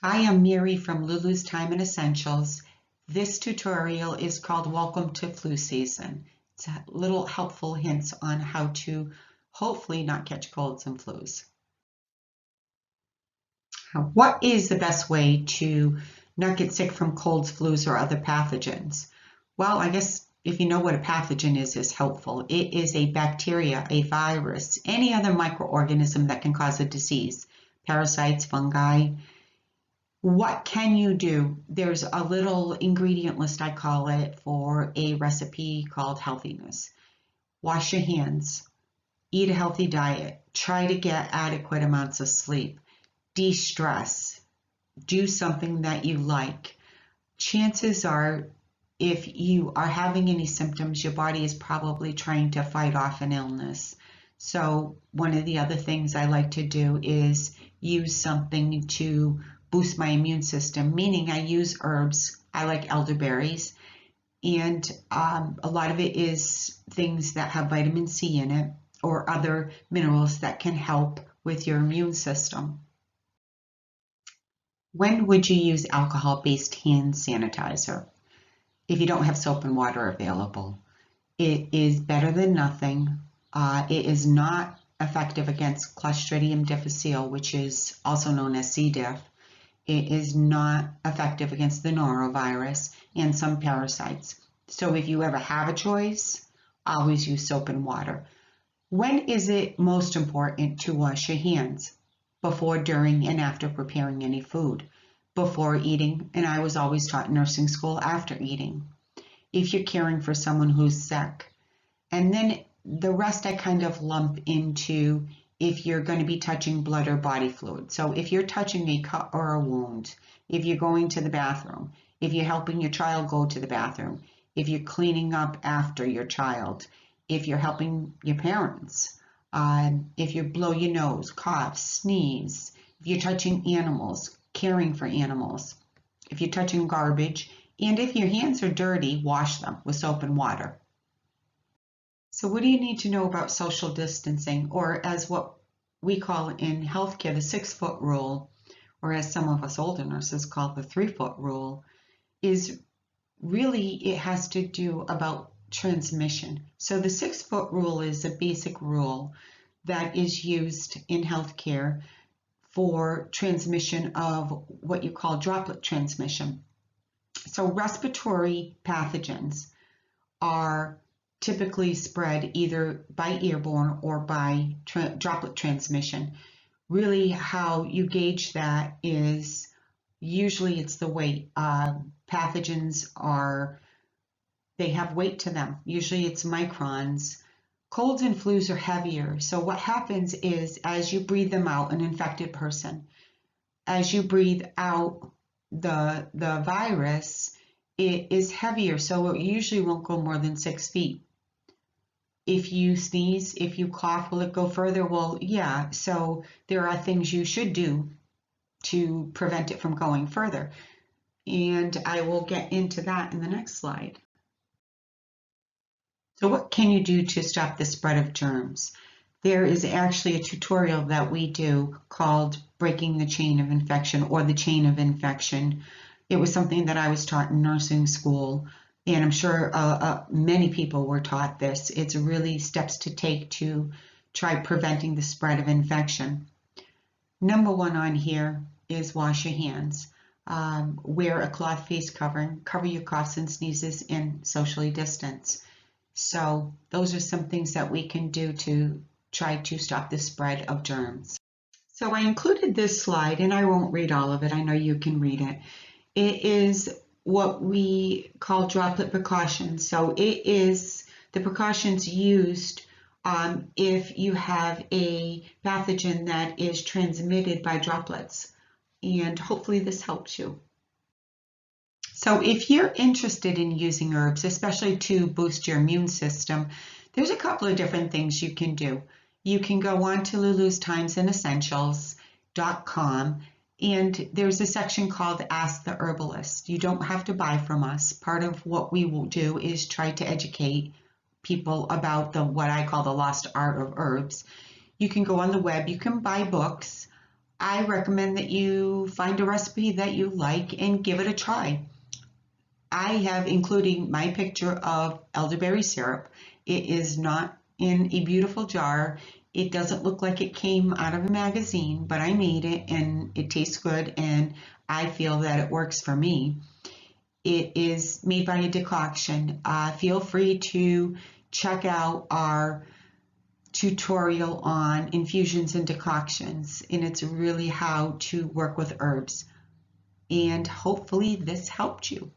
I am Mary from Lulu's Time and Essentials. This tutorial is called Welcome to Flu Season. It's a little helpful hints on how to hopefully not catch colds and flus. What is the best way to not get sick from colds, flus, or other pathogens? Well, I guess if you know what a pathogen is helpful. It is a bacteria, a virus, any other microorganism that can cause a disease, parasites, fungi. What can you do? There's a little ingredient list, I call it, for a recipe called healthiness. Wash your hands, eat a healthy diet, try to get adequate amounts of sleep, de-stress, do something that you like. Chances are, if you are having any symptoms, your body is probably trying to fight off an illness. So one of the other things I like to do is use something to boost my immune system, meaning I use herbs. I like elderberries, and a lot of it is things that have vitamin C in it or other minerals that can help with your immune system. When would you use alcohol-based hand sanitizer? If you don't have soap and water available. It is better than nothing. It is not effective against Clostridium difficile, which is also known as C. diff. It is not effective against the norovirus and some parasites. So if you ever have a choice, always use soap and water. When is it most important to wash your hands? Before, during, and after preparing any food. Before eating, and I was always taught in nursing school, after eating. If you're caring for someone who's sick. And then the rest I kind of lump into if you're going to be touching blood or body fluid. So if you're touching a cut or a wound, if you're going to the bathroom, if you're helping your child go to the bathroom, if you're cleaning up after your child, if you're helping your parents, if you blow your nose, cough, sneeze, if you're touching animals, caring for animals, if you're touching garbage, and if your hands are dirty, wash them with soap and water. So what do you need to know about social distancing, or as what we call in healthcare the 6-foot rule, or as some of us older nurses call the 3-foot rule, is really it has to do about transmission. So the 6-foot rule is a basic rule that is used in healthcare for transmission of what you call droplet transmission. So respiratory pathogens are typically spread either by airborne or by droplet transmission. Really how you gauge that is usually it's the weight. Pathogens they have weight to them. Usually it's microns. Colds and flus are heavier. So what happens is as you breathe them out, an infected person, as you breathe out the virus, it is heavier. So it usually won't go more than 6 feet. If you sneeze, if you cough, will it go further? Well, yeah. So there are things you should do to prevent it from going further. And I will get into that in the next slide. So what can you do to stop the spread of germs? There is actually a tutorial that we do called Breaking the Chain of Infection or the Chain of Infection. It was something that I was taught in nursing school. And I'm sure many people were taught this. It's really steps to take to try preventing the spread of infection. Number 1 on here is wash your hands. Wear a cloth face covering, cover your coughs and sneezes, and socially distance. So those are some things that we can do to try to stop the spread of germs. So I included this slide, and I won't read all of it. I know you can read it. It is what we call droplet precautions. So it is the precautions used if you have a pathogen that is transmitted by droplets. And hopefully this helps you. So if you're interested in using herbs, especially to boost your immune system, there's a couple of different things you can do. You can go on to lulustimesandessentials.com, and there's a section called Ask the Herbalist. You don't have to buy from us. Part of what we will do is try to educate people about what I call the lost art of herbs. You can go on the web, you can buy books. I recommend that you find a recipe that you like and give it a try. I have including my picture of elderberry syrup. It is not in a beautiful jar. It doesn't look like it came out of a magazine, but I made it and it tastes good and I feel that it works for me. It is made by a decoction. Feel free to check out our tutorial on infusions and decoctions, and it's really how to work with herbs. And hopefully this helped you.